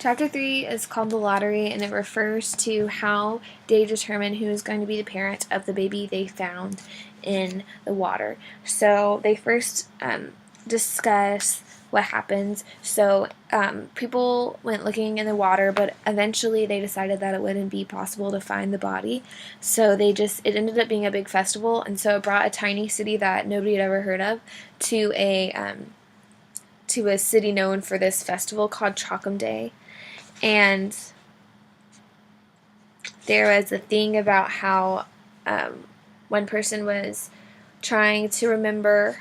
Chapter 3 is called the lottery, and it refers to how they determine who is going to be the parent of the baby they found in the water. So they first discuss what happens. So people went looking in the water, but eventually they decided that it wouldn't be possible to find the body. So it ended up being a big festival, and so it brought a tiny city that nobody had ever heard of to a city known for this festival called Chalkum Day. And there was a thing about how one person was trying to remember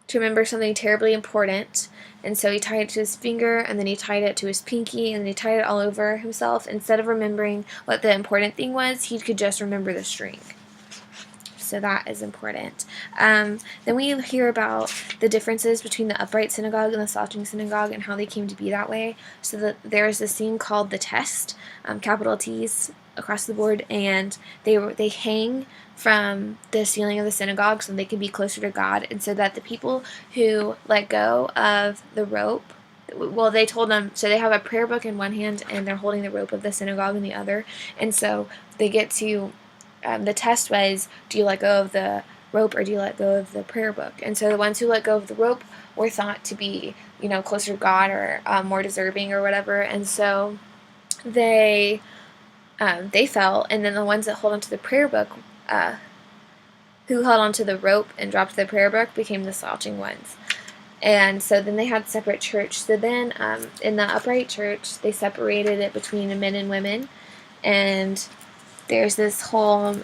something terribly important, and so he tied it to his finger, and then he tied it to his pinky, and then he tied it all over himself. Instead of remembering what the important thing was, he could just remember the string. So that is important. Then we hear about the differences between the upright synagogue and the slouching synagogue and how they came to be that way. So that there is this thing called the test, capital T's across the board, and they hang from the ceiling of the synagogue so they can be closer to God, and so that the people who let go of the rope, well, they told them, so they have a prayer book in one hand and they're holding the rope of the synagogue in the other, and so they get to the test was, do you let go of the rope or do you let go of the prayer book? And so the ones who let go of the rope were thought to be, closer to God or more deserving or whatever. And so they fell. And then the ones that hold onto the prayer book, who held onto the rope and dropped the prayer book, became the slouching ones. And so then they had separate church. So then in the upright church, they separated it between men and women. And there's this whole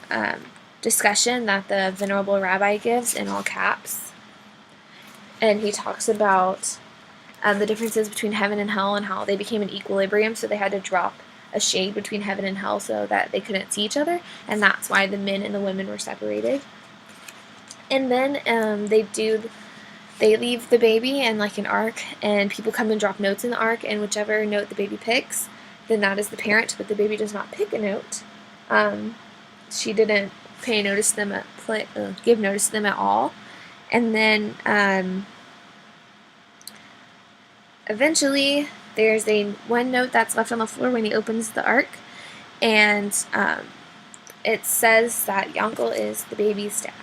discussion that the Venerable Rabbi gives in all caps. And he talks about the differences between heaven and hell and how they became an equilibrium, so they had to drop a shade between heaven and hell so that they couldn't see each other, and that's why the men and the women were separated. And then they leave the baby in like an ark, and people come and drop notes in the ark, and whichever note the baby picks, then that is the parent, but the baby does not pick a note. She didn't give notice to them at all. And then eventually there's one note that's left on the floor when he opens the ark, and it says that Yankel is the baby's dad.